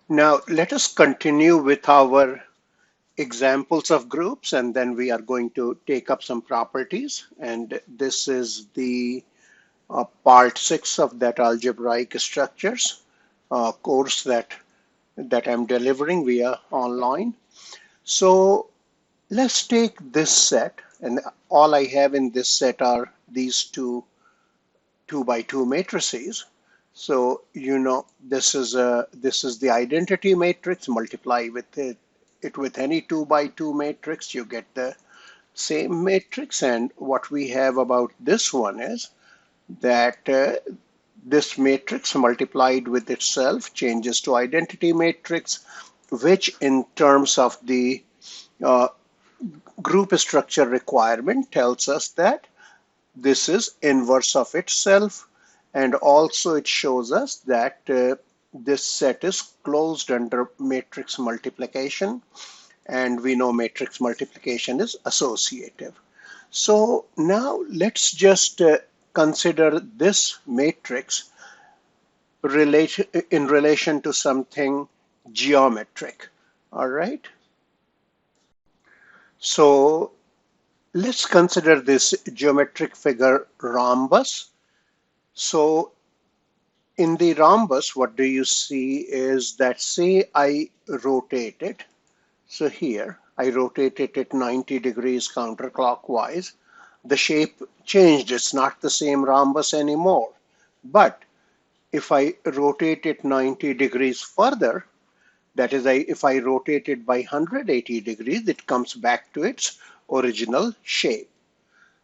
Now let us continue with our examples of groups, and then we are going to take up some properties. And this is the part 6 of that algebraic structures course that I'm delivering via online. So let's take this set, and all I have in this set are these two by two matrices. So this is the identity matrix. Multiply with it with any 2 by 2 matrix, you get the same matrix. And what we have about this one is that this matrix multiplied with itself changes to identity matrix, which in terms of the uh, group structure requirement tells us that this is inverse of itself, and also it shows us that this set is closed under matrix multiplication, and we know matrix multiplication is associative. So now let's just consider this matrix in relation to something geometric. All right. So let's consider this geometric figure rhombus. So in the rhombus, what do you see is that, say I rotate it. So here I rotated it 90 degrees counterclockwise. The shape changed. It's not the same rhombus anymore. But if I rotate it 90 degrees further, that is, if I rotate it by 180 degrees, it comes back to its original shape.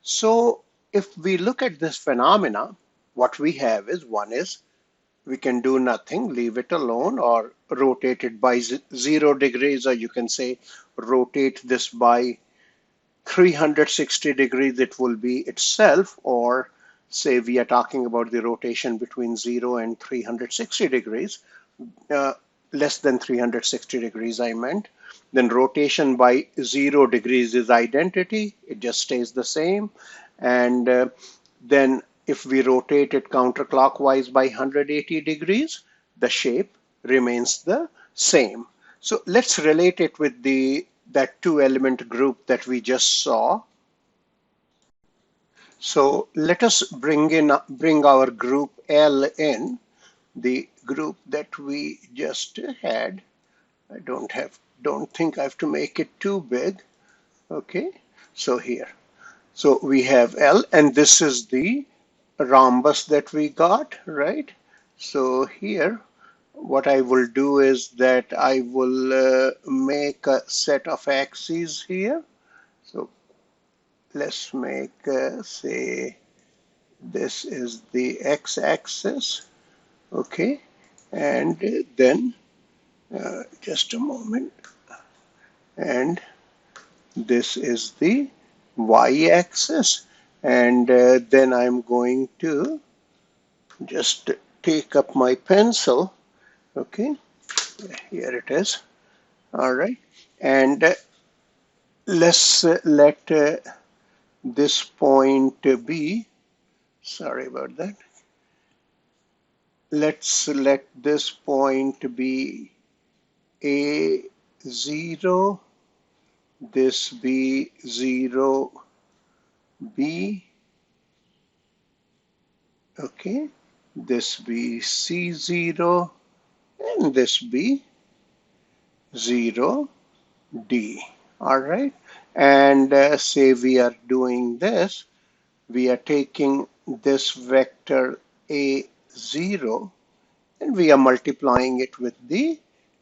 So if we look at this phenomena, what we have is, one is we can do nothing, leave it alone, or rotate it by 0 degrees, or you can say rotate this by 360 degrees, it will be itself, or say we are talking about the rotation between 0 and 360 degrees, uh, less than 360 degrees I meant, then rotation by 0 degrees is identity, it just stays the same. And then if we rotate it counterclockwise by 180 degrees, the shape remains the same. So let's relate it with that two element group that we just saw. So let us bring our group L in, the group that we just had. I don't think I have to make it too big. Okay, so here. So we have L, and this is the rhombus that we got, right? So here, what I will do is that I will make a set of axes here. So let's make, say, this is the x-axis, okay? And then, just a moment, and this is the y-axis. And then I'm going to just take up my pencil, okay? Here it is, all right? And let's let this point be, sorry about that. Let's let this point be A0, this be 0B, okay, this be C0, and this be 0D. All right, and say we are doing this, we are taking this vector A0 and we are multiplying it with the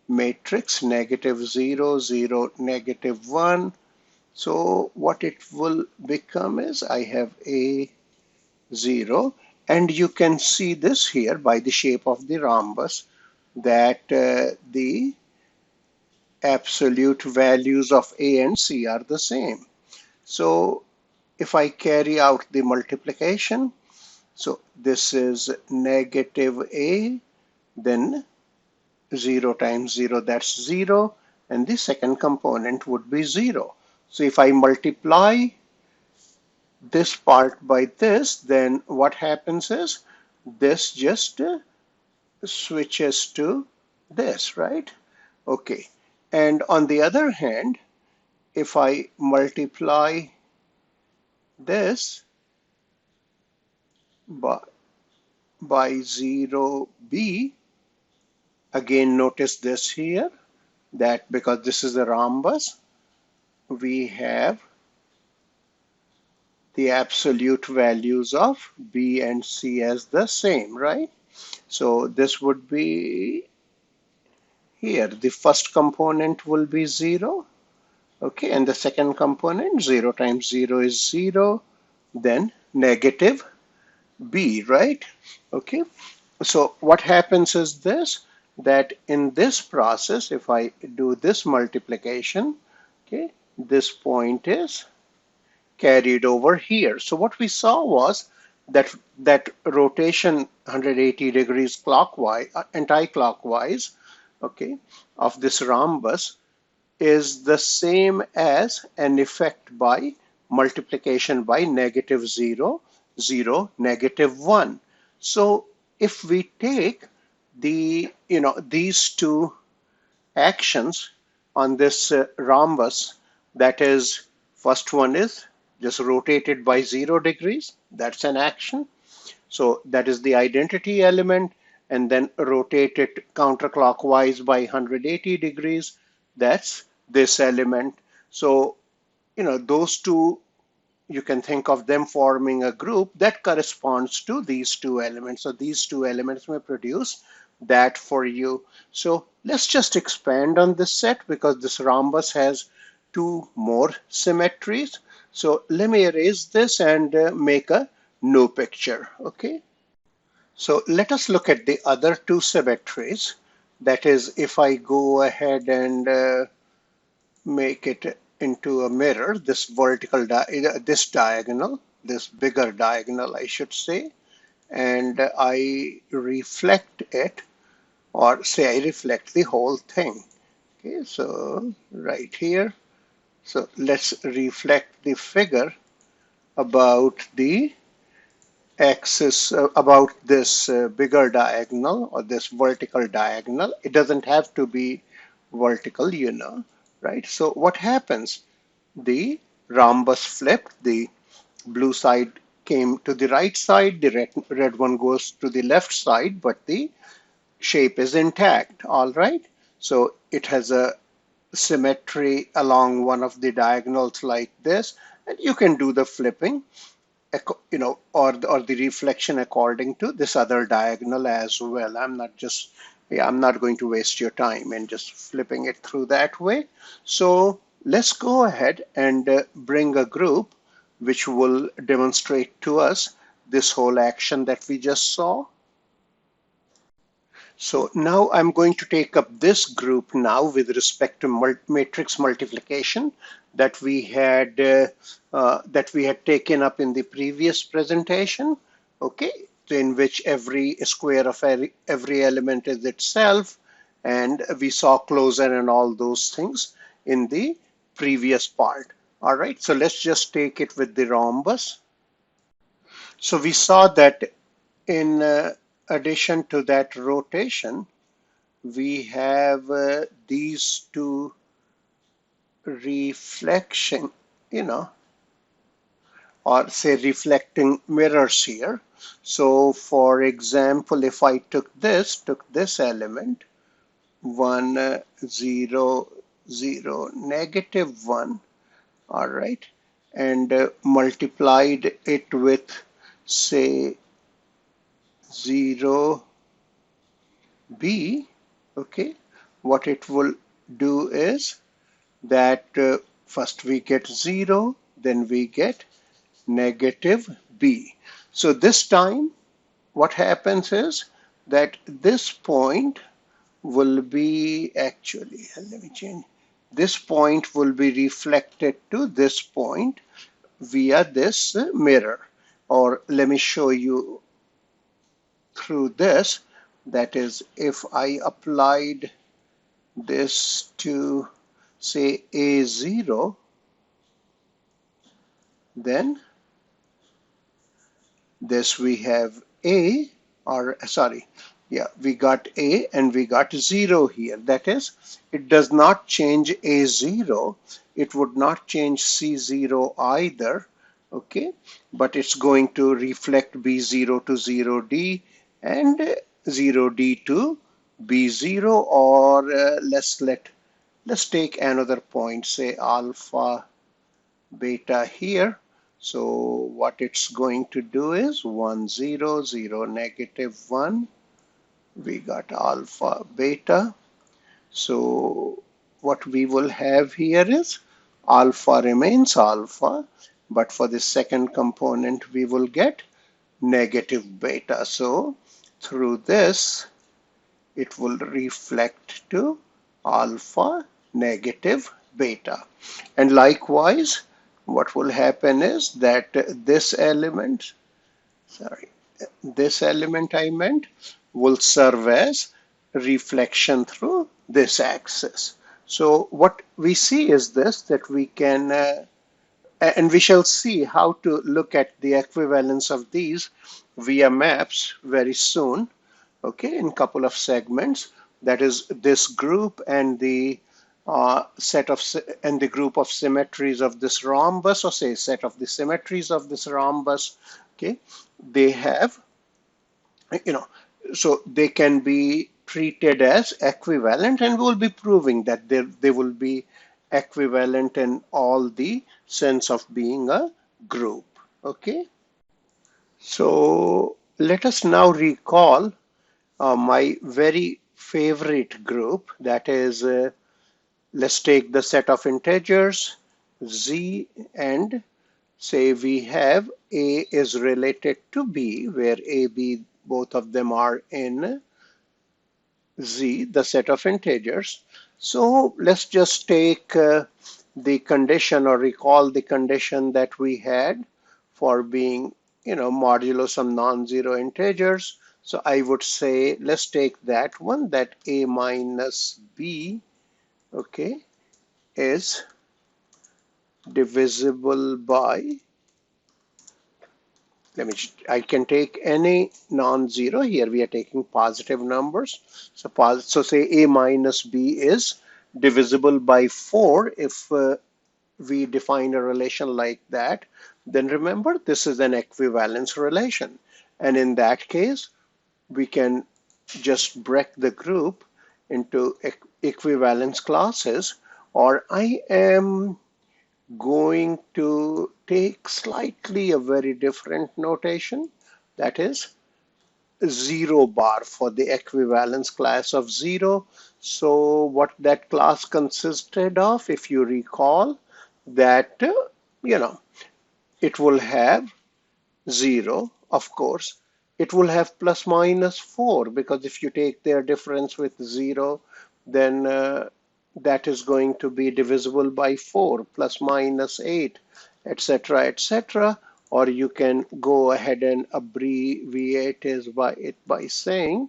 matrix -0, 0, -1. So what it will become is, I have A0, and you can see this here by the shape of the rhombus, that the absolute values of A and C are the same. So if I carry out the multiplication, so this is -A, then 0 times 0, that's 0, and the second component would be 0. So if I multiply this part by this, then what happens is this just switches to this, right? Okay. And on the other hand, if I multiply this by, 0b, again notice this here, that because this is a rhombus, we have the absolute values of b and c as the same, right? So this would be here. The first component will be 0, okay, and the second component, 0 times 0 is 0, then negative b, right? Okay, so what happens is this, that in this process, if I do this multiplication, okay, this point is carried over here. So what we saw was that rotation 180 degrees clockwise, anti-clockwise, okay, of this rhombus is the same as an effect by multiplication by negative 0, 0, negative 1. So if we take these two actions on this rhombus, that is, first one is just rotated by 0 degrees, that's an action. So that is the identity element, and then rotate it counterclockwise by 180 degrees, that's this element. So, those two, you can think of them forming a group that corresponds to these two elements. So these two elements may produce that for you. So let's just expand on this set because this rhombus has two more symmetries. So let me erase this and make a new picture, okay? So let us look at the other two symmetries. That is, if I go ahead and make it into a mirror, this this diagonal, this bigger diagonal, I should say, and I reflect it, or say I reflect the whole thing. Okay, so right here. So let's reflect the figure about the axis, about this bigger diagonal or this vertical diagonal. It doesn't have to be vertical, right? So what happens? The rhombus flipped, the blue side came to the right side, the red one goes to the left side, but the shape is intact, all right? So it has a symmetry along one of the diagonals like this, and you can do the flipping, or the reflection according to this other diagonal as well. I'm not going to waste your time in just flipping it through that way. So let's go ahead and bring a group which will demonstrate to us this whole action that we just saw. So now I'm going to take up this group now with respect to matrix multiplication that we had taken up in the previous presentation. Okay, so in which every square of every element is itself, and we saw closure and all those things in the previous part. All right, so let's just take it with the rhombus. So we saw that in addition to that rotation, we have these two reflection, or say reflecting mirrors here. So for example, if I took this element, 1, 0, 0, negative 1, all right, and multiplied it with, say, 0, b, okay, what it will do is that first we get 0, then we get negative b. So this time what happens is that this point will be actually, let me change, this point will be reflected to this point via this mirror. Or let me show you through this. That is, if I applied this to, say, A0, then this we have A, or sorry, Yeah, we got A and we got 0 here. That is, it does not change A0. It would not change C0 either. Okay, but it's going to reflect B0 to 0D and 0D to B0, or let's take another point, say alpha beta here. So what it's going to do is 1 0 0 negative 1. We got alpha beta. So what we will have here is alpha remains alpha, but for the second component we will get negative beta. So through this it will reflect to alpha negative beta. And likewise, what will happen is that sorry, this element I meant will serve as reflection through this axis. So what we see is this, that we can, and we shall see how to look at the equivalence of these via maps very soon, okay, in a couple of segments. That is this group and the and the group of symmetries of this rhombus, or say set of the symmetries of this rhombus. Okay, they have, you know, so they can be treated as equivalent, and we'll be proving that they will be equivalent in all the sense of being a group. Okay, so let us now recall my very favorite group, that is, let's take the set of integers z, and say we have a is related to b, where a, b, both of them are in z, the set of integers. So let's just take the condition, or recall the condition that we had for being, modulo some non-zero integers. So I would say, let's take that one, that a minus b, okay, is divisible by, I can take any non-zero. Here we are taking positive numbers. So say a minus b is divisible by 4. If we define a relation like that, then remember this is an equivalence relation. And in that case, we can just break the group into equivalence classes, or I am going to take slightly a very different notation, that is 0 bar for the equivalence class of 0. So what that class consisted of, if you recall, that you know it will have 0, of course. It will have plus minus 4, because if you take their difference with 0, then that is going to be divisible by 4, plus minus 8, etc., etc. Or you can go ahead and abbreviate it by saying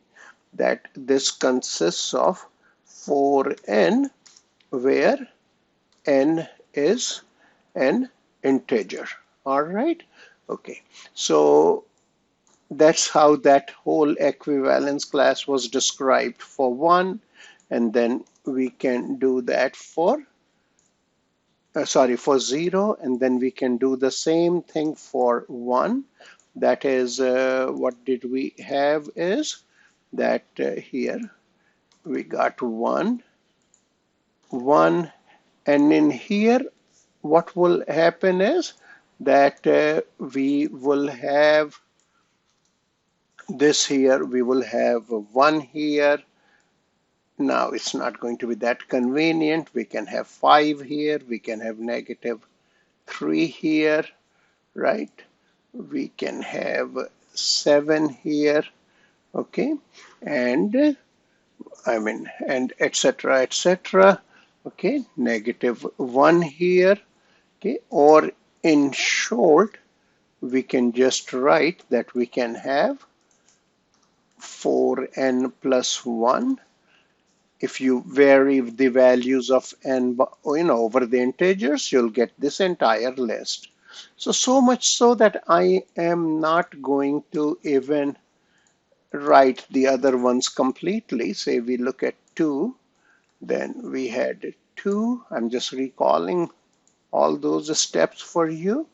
that this consists of 4n, where n is an integer. All right. Okay. So that's how that whole equivalence class was described for 1, and then we can do that for for 0, and then we can do the same thing for 1. That is, what did we have is that here we got 1, 1, and in here what will happen is that we will have this here, we will have 1 here. Now it's not going to be that convenient. We can have 5 here, we can have negative 3 here, right? We can have 7 here, okay? And and etc., etc. Okay, negative 1 here, okay? Or in short, we can just write that we can have 4n plus 1. If you vary the values of n over the integers, you'll get this entire list. So much so that I am not going to even write the other ones completely. Say we look at 2, then we had 2. I'm just recalling all those steps for you,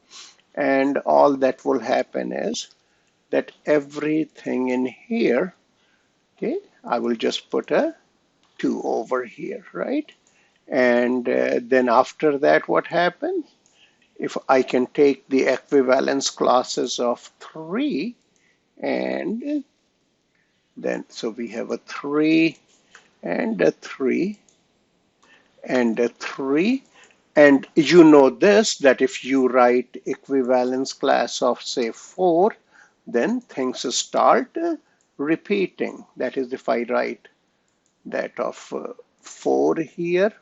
and all that will happen is that everything in here, okay, I will just put a 2 over here, right? And then after that, what happens? If I can take the equivalence classes of 3, and then so we have a 3 and a 3 and a 3, and you know this, that if you write equivalence class of say 4, then things start repeating. That is, if I write that of 4 here,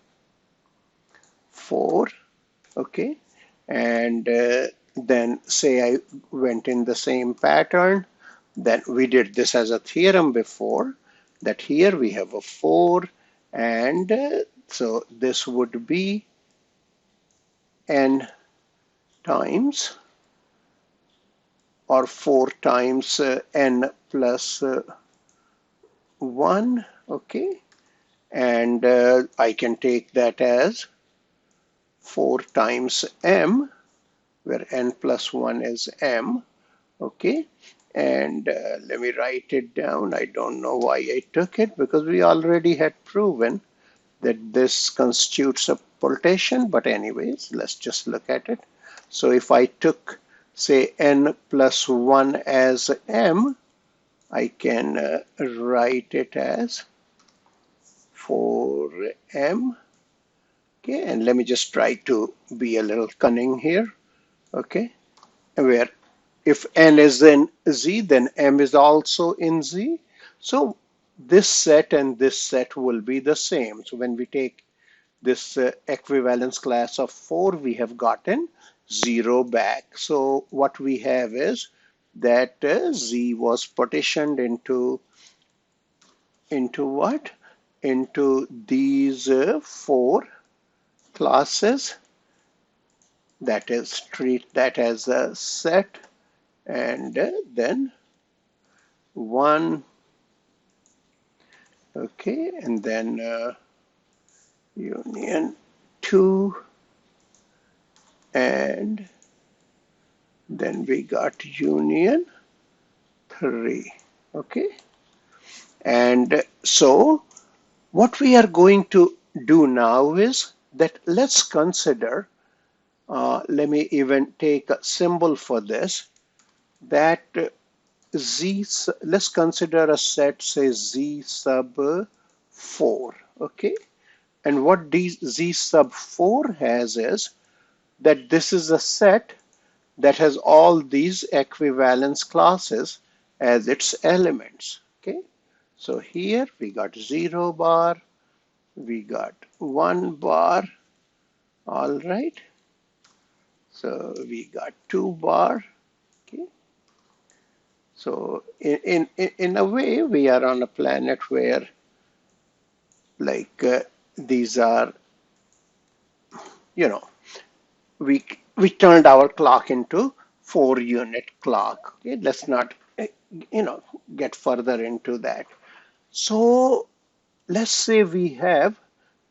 4, okay, and then say I went in the same pattern, then we did this as a theorem before, that here we have a 4, and so this would be n times, or 4 times n plus 1, okay, and I can take that as 4 times m, where n plus 1 is m, okay, and let me write it down. I don't know why I took it, because we already had proven that this constitutes a partition, but anyways, let's just look at it. So if I took, say, n plus 1 as m, I can write it as 4m, okay, and let me just try to be a little cunning here, okay, where if n is in Z, then m is also in Z. So this set and this set will be the same. So when we take this equivalence class of 4, we have gotten 0 back. So what we have is that Z was partitioned into what? Into these 4 classes. That is, treat that as a set, and then 1, okay, and then union 2, and then we got union 3, okay. And so what we are going to do now is that let's consider, let me even take a symbol for this, that Z, let's consider a set, say Z sub 4, okay? And what Z sub 4 has is that this is a set that has all these equivalence classes as its elements, okay? So here we got 0 bar, we got 1 bar, all right? So we got 2 bar, okay? So in a way, we are on a planet where, like, these are, you know, we turned our clock into 4-unit clock. Okay, let's not, get further into that. So let's say we have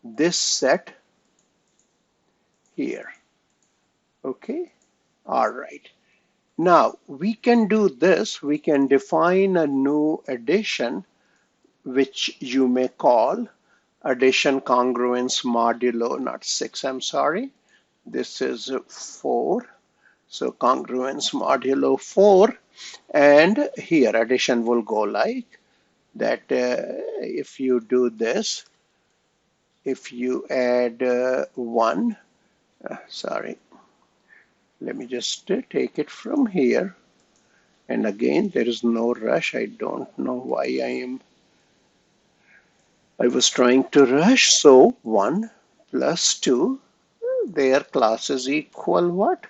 this set here. Okay, all right. Now we can do this. We can define a new addition, which you may call addition congruence modulo, not 6, I'm sorry. This is 4. So congruence modulo 4. And here addition will go like that. If you do this, if you add 1, sorry, let me just take it from here. And again, there is no rush. I don't know why I was trying to rush. So 1 plus 2, their classes equal what?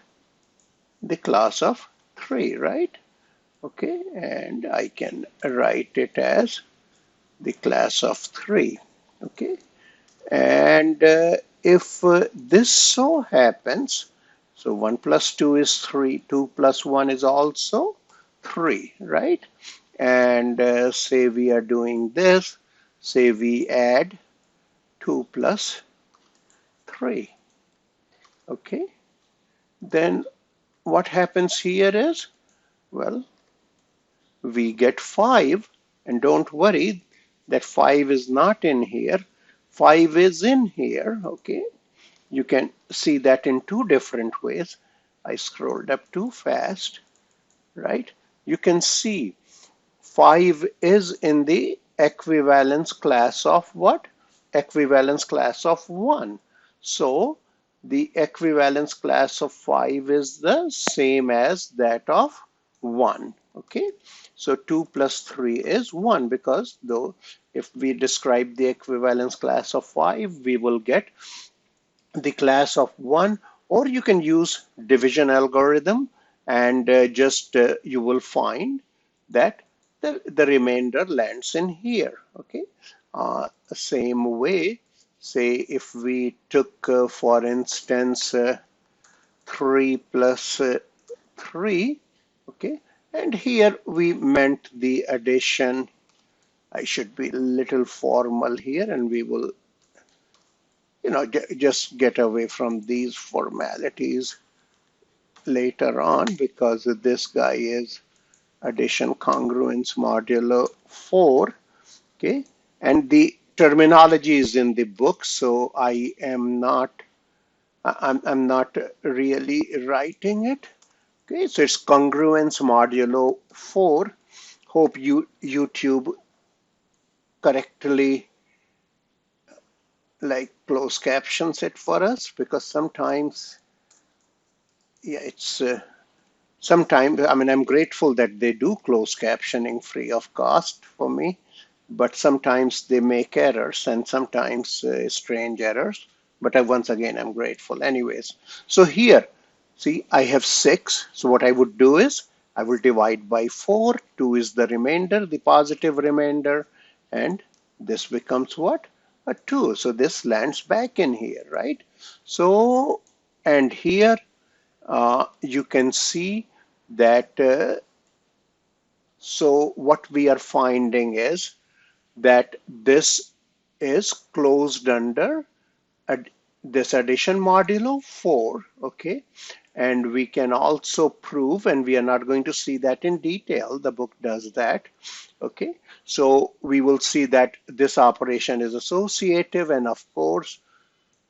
The class of 3, right? Okay, and I can write it as the class of 3. Okay, and if this so happens, so 1 plus 2 is 3, 2 plus 1 is also 3, right? and say we are doing this, say we add 2 plus 3. Okay, then what happens here is, well, we get 5, and don't worry that 5 is not in here. 5 is in here. Okay, you can see that in two different ways. I scrolled up too fast, right? You can see 5 is in the equivalence class of what? Equivalence class of 1. So the equivalence class of 5 is the same as that of 1. Okay, so 2 plus 3 is 1, because though if we describe the equivalence class of 5, we will get the class of 1, or you can use division algorithm, and just you will find that the remainder lands in here. Okay, same way, say if we took for instance 3 plus 3, okay, and here we meant the addition. I should be a little formal here, and we will just get away from these formalities later on, because this guy is addition congruence modulo 4. Okay, and the terminology is in the book, so I'm not really writing it. Okay, so it's congruence modulo 4. Hope YouTube correctly like close captions it for us, because sometimes, yeah, it's sometimes, I mean, I'm grateful that they do close captioning free of cost for me, but sometimes they make errors, and sometimes strange errors. But once again, I'm grateful. Anyways, so here, see, I have 6. So what I would do is I will divide by 4. 2 is the remainder, the positive remainder, and this becomes what? A 2. So this lands back in here, right? So, and here you can see that so what we are finding is that this is closed under ad this addition modulo 4. Okay, and we can also prove, and we are not going to see that in detail, the book does that. Okay, so we will see that this operation is associative, and of course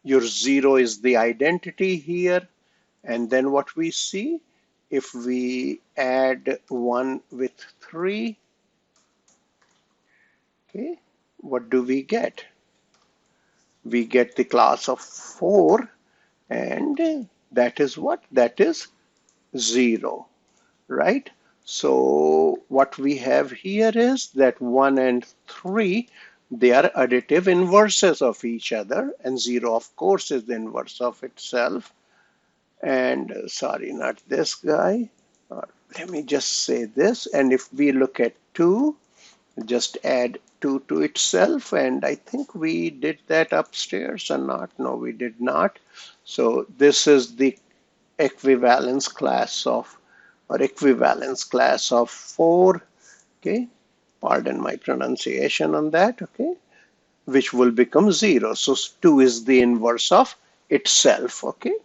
your 0 is the identity here. And then what we see, if we add 1 with 3, okay, what do we get? We get the class of 4, and that is what? That is 0, right? So what we have here is that 1 and 3, they are additive inverses of each other, and 0, of course, is the inverse of itself. And sorry, not this guy. Let me just say this. And if we look at 2, just add 2 to itself. And I think we did that upstairs or not. No, we did not. So this is the equivalence class of, or equivalence class of 4. Okay, pardon my pronunciation on that. Okay, which will become 0. So 2 is the inverse of itself. Okay,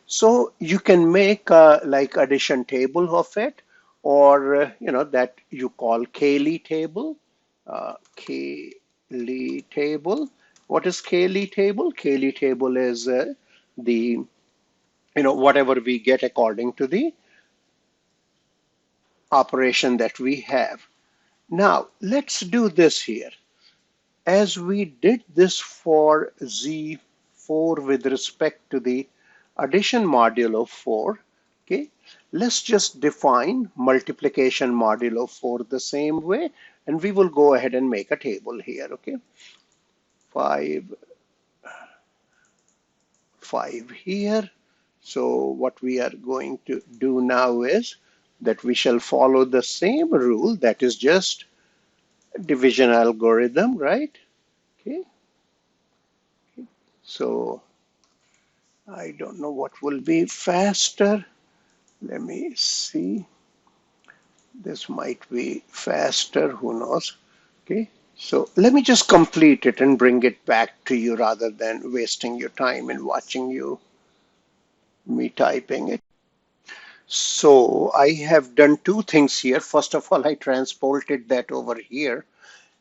so you can make a like addition table of it, or that you call Cayley table. Cayley table. What is Cayley table? Cayley table is the whatever we get according to the operation that we have. Now let's do this here. As we did this for Z4 with respect to the addition modulo 4, okay, let's just define multiplication modulo 4 the same way, and we will go ahead and make a table here, okay. 5, 5 here. So what we are going to do now is that we shall follow the same rule, that is just division algorithm, right? Okay, so I don't know what will be faster. Let me see. This might be faster, who knows? Okay, so let me just complete it and bring it back to you rather than wasting your time and watching me typing it. So I have done two things here. First of all, I transported that over here,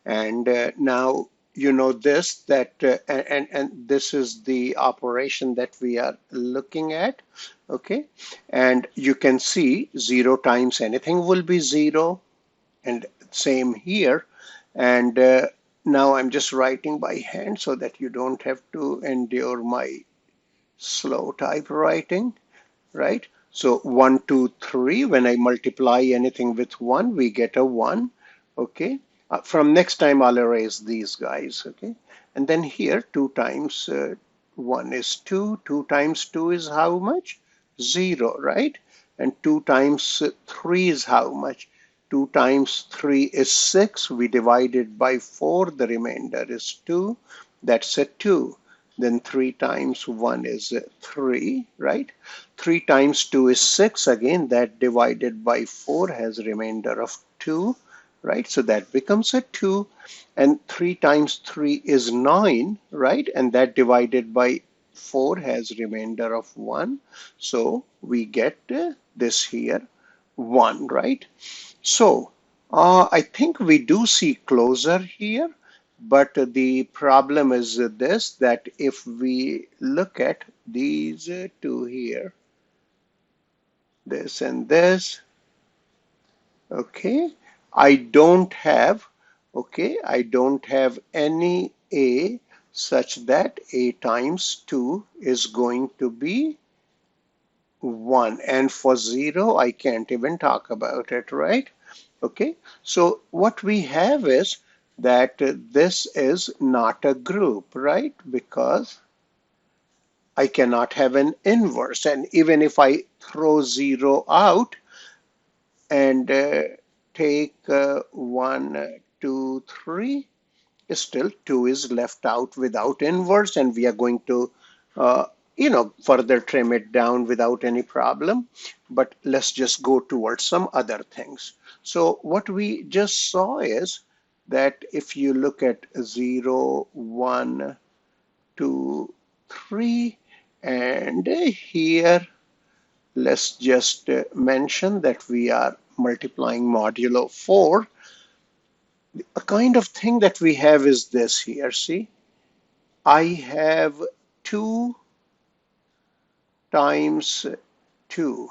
and now you know this that and this is the operation that we are looking at. Okay, and you can see 0 times anything will be 0, and same here. And now I'm just writing by hand so that you don't have to endure my slow typewriting, right? So 1, 2, 3, when I multiply anything with 1, we get a 1, okay? From next time, I'll erase these guys, okay? And then here, 2 times 1 is 2, 2 times 2 is how much? 0, right? And 2 times 3 is how much? 2 times 3 is 6, we divide it by 4, the remainder is 2, that's a 2. Then 3 times 1 is 3, right? 3 times 2 is 6. Again, that divided by 4 has a remainder of 2, right? So that becomes a 2. And 3 times 3 is 9, right? And that divided by 4 has remainder of 1. So we get this here, 1, right? So I think we do see closer here, but the problem is this, that if we look at these two here, this and this, okay, I don't have any A such that A times 2 is going to be 1. And for 0, I can't even talk about it, right? Okay, so what we have is that this is not a group, right? Because I cannot have an inverse. And even if I throw 0 out and take 1, 2, 3, still 2 is left out without inverse, and we are going to uh, further trim it down without any problem. But let's just go towards some other things. So what we just saw is that if you look at 0, 1, 2, 3, and here let's just mention that we are multiplying modulo 4. A kind of thing that we have is this here, see? I have 2 times 2.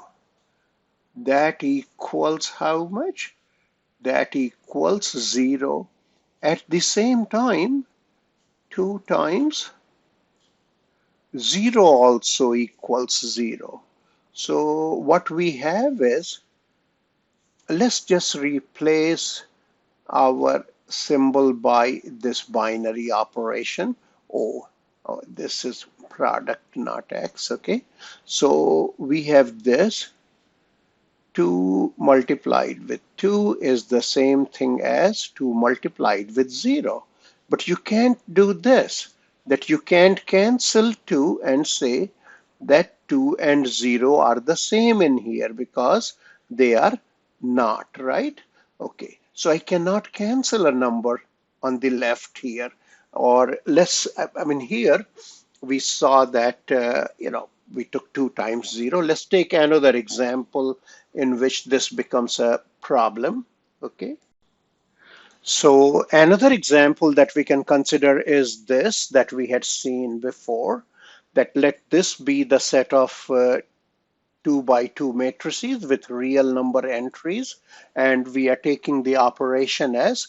That equals how much? That equals 0. At the same time, 2 times 0 also equals 0. So what we have is, let's just replace our symbol by this binary operation. Oh, this is product, not X, okay? So we have this 2 multiplied with 2 is the same thing as 2 multiplied with 0. But you can't do this, that you can't cancel 2 and say that 2 and 0 are the same in here, because they are not, right? Okay, so I cannot cancel a number on the left here. Or I mean, here we saw that, we took 2 times 0. Let's take another example in which this becomes a problem. Okay. So another example that we can consider is this that we had seen before, that let this be the set of 2 by 2 matrices with real number entries, and we are taking the operation as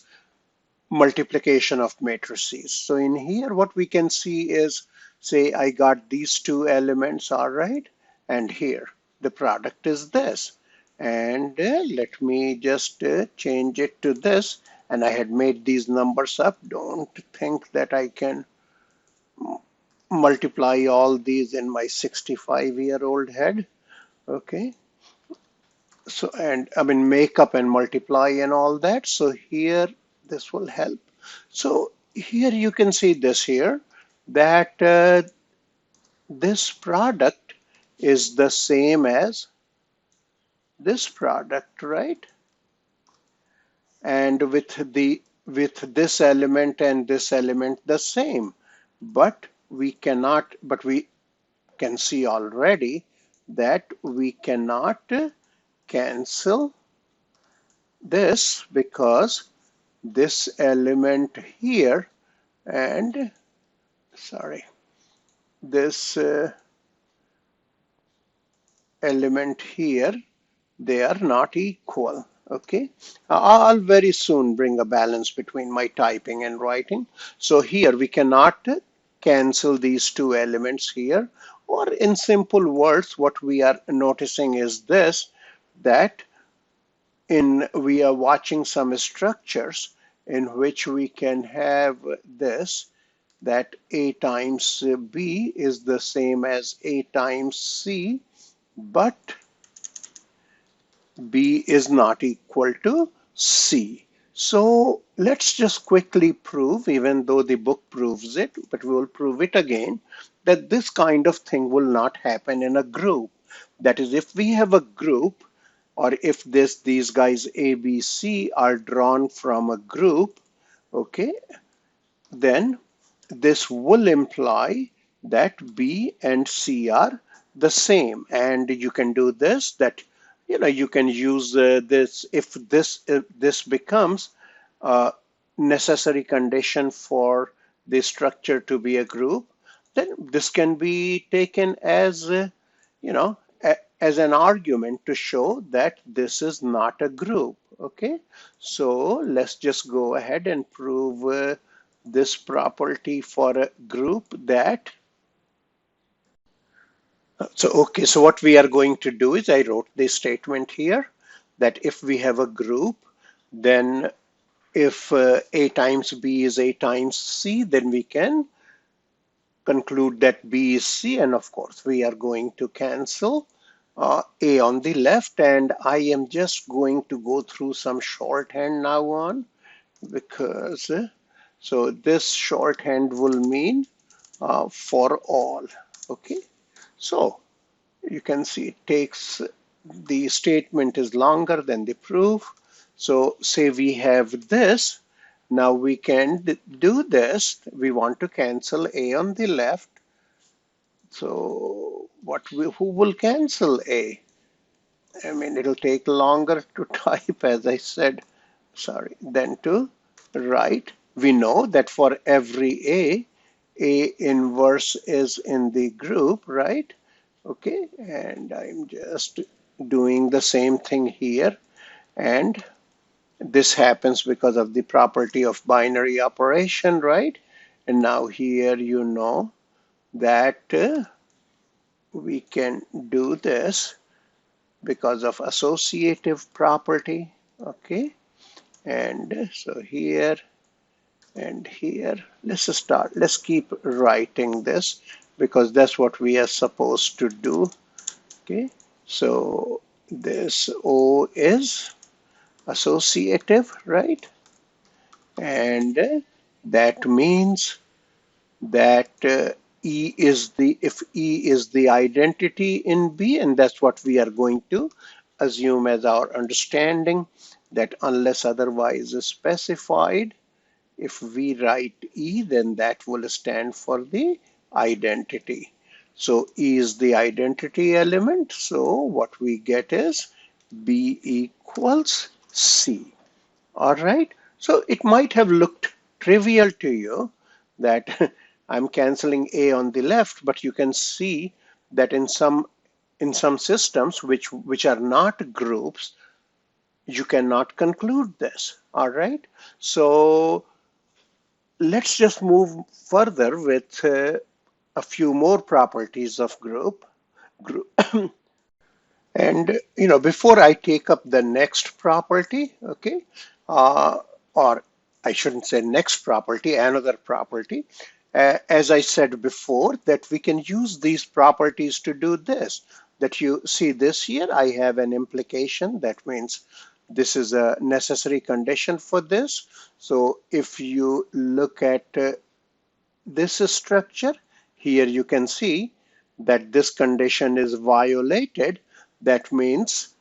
multiplication of matrices. So in here, what we can see is, say I got these two elements, all right, and here the product is this. And let me just change it to this. And I had made these numbers up. Don't think that I can multiply all these in my 65-year-old head. Okay. So, and I mean, make up and multiply and all that. So here, this will help. So here you can see this here, that this product is the same as this product, right? and with this element and this element the same. But we can see already that we cannot cancel this because this element here and sorry, this element here, they are not equal. Okay, I'll very soon bring a balance between my typing and writing. So here we cannot cancel these two elements here, or in simple words, what we are noticing is this, that in we are watching some structures in which we can have this, that A times B is the same as A times C, but B is not equal to C. So let's just quickly prove, even though the book proves it, but we will prove it again, that this kind of thing will not happen in a group. That is, if we have a group, or if these guys A, B, C are drawn from a group, okay, then this will imply that B and C are the same. And you can do this, that you can use this if this becomes a necessary condition for the structure to be a group, then this can be taken as you know as an argument to show that this is not a group. Okay, so let's just go ahead and prove this property for a group that okay, so what we are going to do is, I wrote this statement here, that if we have a group, then if A times B is A times C, then we can conclude that B is C, and of course we are going to cancel A on the left, and I am just going to go through some shorthand now on, because so this shorthand will mean for all. Okay, so you can see it takes, the statement is longer than the proof. So say we have this, now we can do this. We want to cancel A on the left. So who will cancel A? I mean, it'll take longer to type, as I said, sorry, than to write. We know that for every A inverse is in the group, right? Okay, and I'm just doing the same thing here. And this happens because of the property of binary operation, right? And now here you know that we can do this because of associative property. Okay, and so here and here, let's keep writing this because that's what we are supposed to do. Okay, so this O is associative, right? And that means that if E is the identity in B, and that's what we are going to assume as our understanding, that unless otherwise specified, if we write E, then that will stand for the identity. So E is the identity element. So what we get is B equals C. All right. So it might have looked trivial to you that I'm canceling A on the left, but you can see that in some systems which are not groups, you cannot conclude this. All right. So let's just move further with a few more properties of group. And before I take up the next property, okay, uh, or I shouldn't say next property, another property, as I said before, that we can use these properties to do this. That you see this here, I have an implication. That means this is a necessary condition for this. So if you look at this structure, here you can see that this condition is violated. That means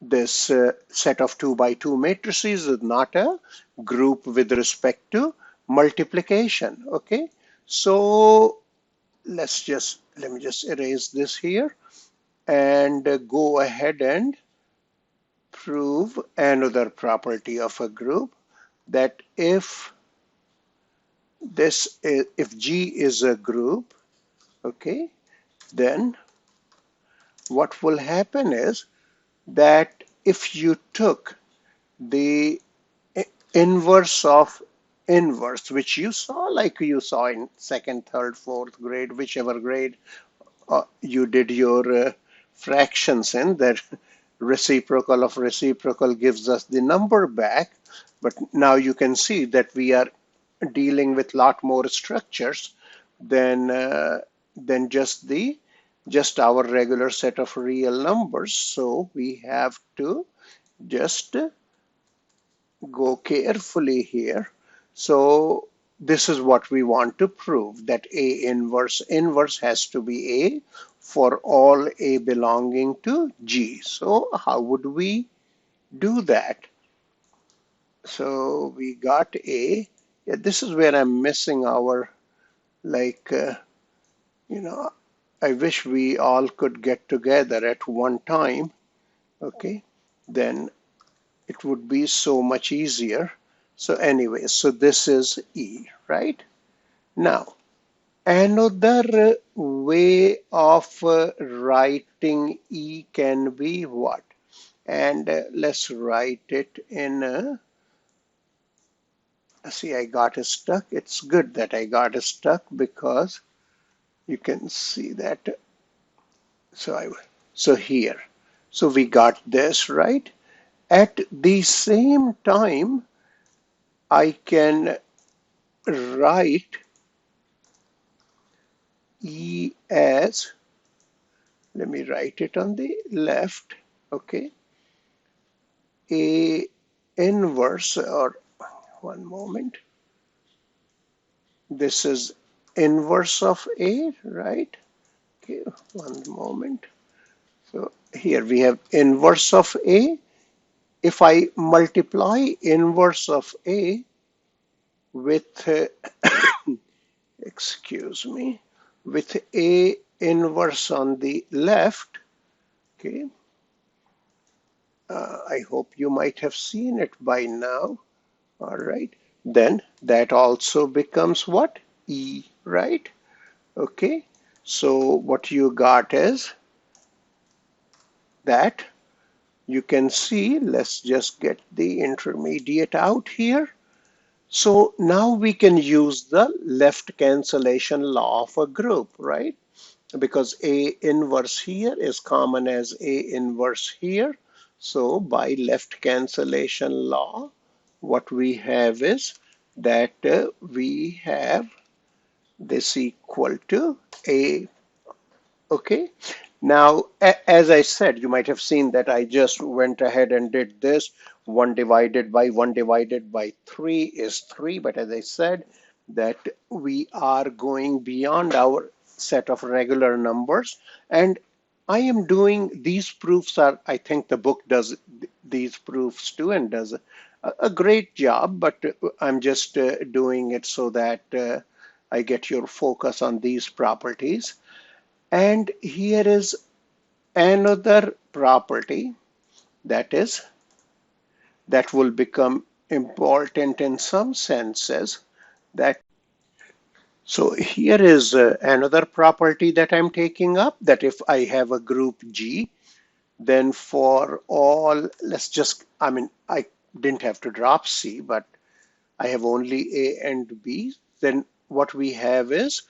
this set of 2 by 2 matrices is not a group with respect to multiplication. Okay, so let me just erase this here and go ahead and prove another property of a group, that if if G is a group, okay, then what will happen is that if you took the inverse of inverse, which you saw, like you saw in second, third, fourth grade, whichever grade you did your fractions in, that reciprocal of reciprocal gives us the number back. But now you can see that we are dealing with a lot more structures than just our regular set of real numbers. So we have to just go carefully here. So this is what we want to prove, that A inverse has to be A for all A belonging to G. So how would we do that? So we got A. Yeah, this is where I'm missing our, like, you know, I wish we all could get together at one time. Okay, then it would be so much easier. So anyway, so this is E, right? Now, another way of writing E can be what? And let's write it in see, I got stuck. It's good that I got stuck because you can see that. So here, so we got this, right? At the same time, I can write E as, let me write it on the left, okay, A inverse, or one moment, this is inverse of A, right? Okay, one moment. So here we have inverse of A. If I multiply inverse of A with, excuse me, with A inverse on the left, okay, I hope you might have seen it by now. All right, then that also becomes what? E, right? Okay, so what you got is that you can see, let's just get the intermediate out here. So now we can use the left cancellation law of a group, right? Because A inverse here is common as A inverse here. So by left cancellation law, what we have is that we have this equal to A. Okay. Now, as I said, you might have seen that I just went ahead and did this. 1 divided by 1 divided by 3 is 3. But as I said, that we are going beyond our set of regular numbers. And I am doing these proofs are, I think the book does these proofs too and does a great job, but I'm just doing it so that I get your focus on these properties. And here is another property that will become important in some senses. That so here is another property that I'm taking up, that if I have a group G, then for all, let's just, I mean, I didn't have to drop C, but I have only A and B, then what we have is,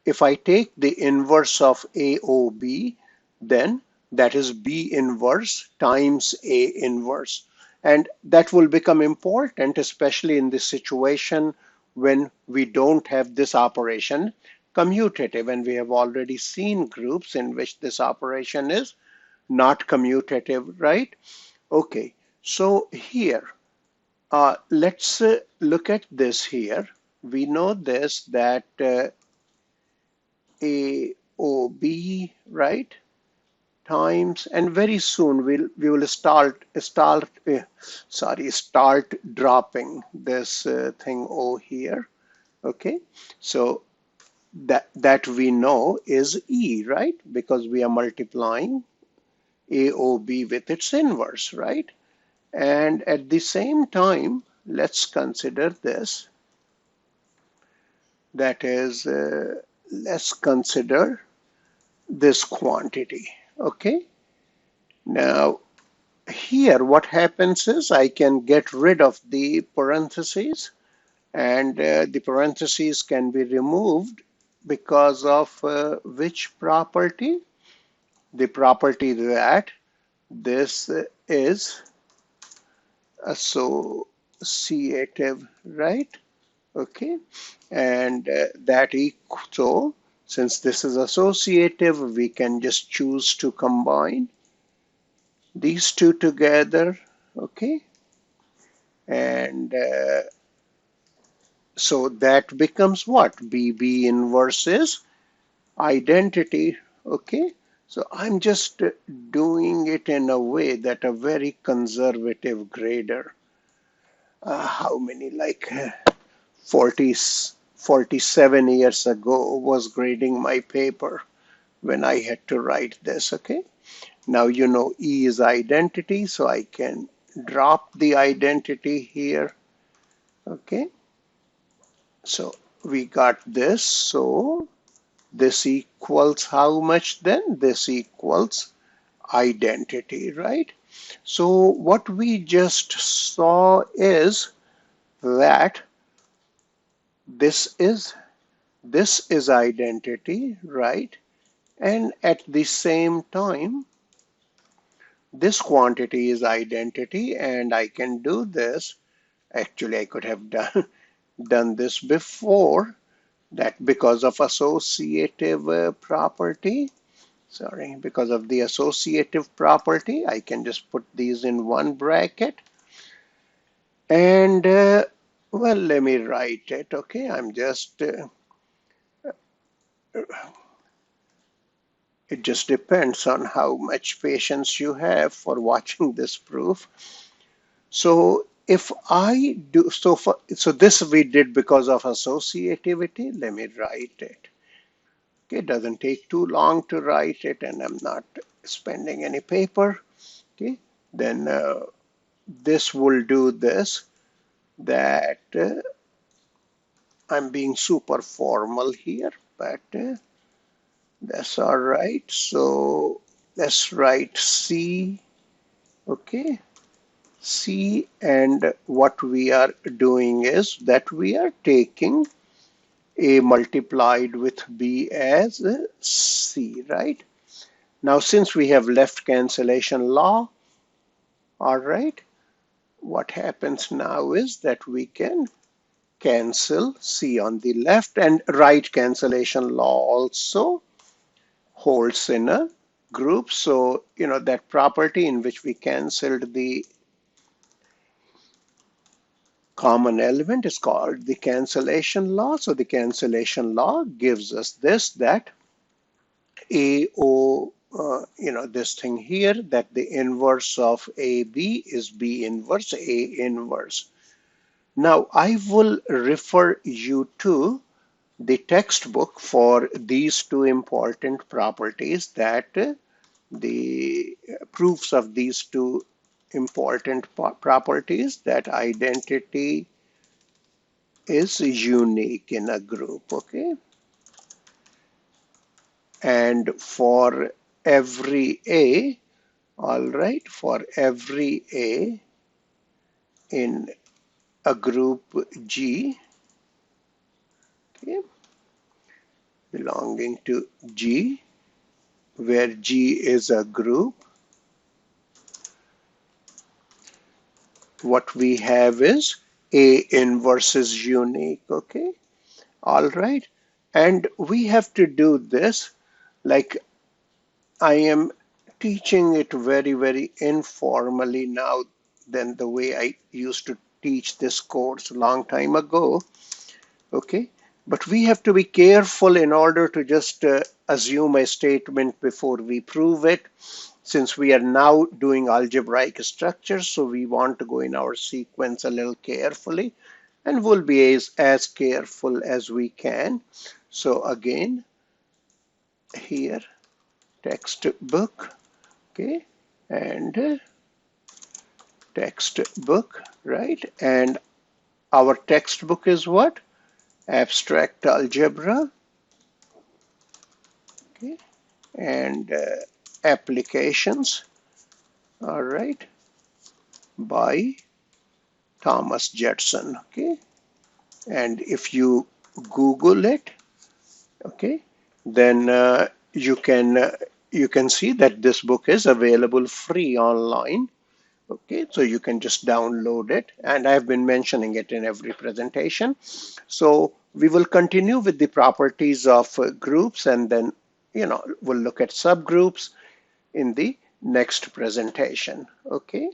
if I take the inverse of AOB, then that is B inverse times A inverse. And that will become important, especially in this situation when we don't have this operation commutative. And we have already seen groups in which this operation is not commutative, right? Okay, so here, let's look at this here. We know this, that AOB, right, times, and very soon we will start dropping this thing O here. Okay, so that we know is E, right? Because we are multiplying AOB with its inverse, right? And at the same time, let's consider this. That is, let's consider this quantity. Okay, now here what happens is I can get rid of the parentheses, and the parentheses can be removed because of which property? The property that this is associative, right? Okay, and so since this is associative, we can just choose to combine these two together. Okay, and so that becomes what? BB inverse is identity. Okay, so I'm just doing it in a way that a very conservative grader, how many, like 47 years ago, was grading my paper when I had to write this. Okay, now you know E is identity, so I can drop the identity here. Okay, so we got this. So this equals how much then? This equals identity, right? So what we just saw is that this is identity, right? And at the same time, this quantity is identity, and I can do this. Actually, I could have done this before that because of associative property. Sorry, because of the associative property, I can just put these in one bracket. And well, let me write it. Okay, I'm just it just depends on how much patience you have for watching this proof. So if I do, so this we did because of associativity. Let me write it. Okay, it doesn't take too long to write it, and I'm not spending any paper. Okay, then this will do this, that I'm being super formal here, but that's all right. So let's write C. Okay, C, and what we are doing is that we are taking A multiplied with B as C, right? Now, since we have left cancellation law, all right, what happens now is that we can cancel C on the left, and right cancellation law also holds in a group. So, you know, that property in which we canceled the common element is called the cancellation law. So the cancellation law gives us this, that AO, this thing here, that the inverse of AB is B inverse, A inverse. Now I will refer you to the textbook for these two important properties, that the proofs of these two important properties, that identity is unique in a group. Okay, and for every A, all right, for every A in a group G, okay, belonging to G, where G is a group, what we have is A inverse is unique. Okay, all right, and we have to do this like I am teaching it very, very informally now than the way I used to teach this course a long time ago. Okay, But we have to be careful in order to just assume a statement before we prove it, since we are now doing algebraic structures. So we want to go in our sequence a little carefully, and we'll be as careful as we can. So again, here, textbook, okay, and textbook, right? And our textbook is what? Abstract algebra, okay, and applications, all right, by Thomas Judson, okay. And if you Google it, okay, then you can see that this book is available free online. Okay, so you can just download it, and I've been mentioning it in every presentation. So we will continue with the properties of groups, and then we'll look at subgroups in the next presentation. Okay.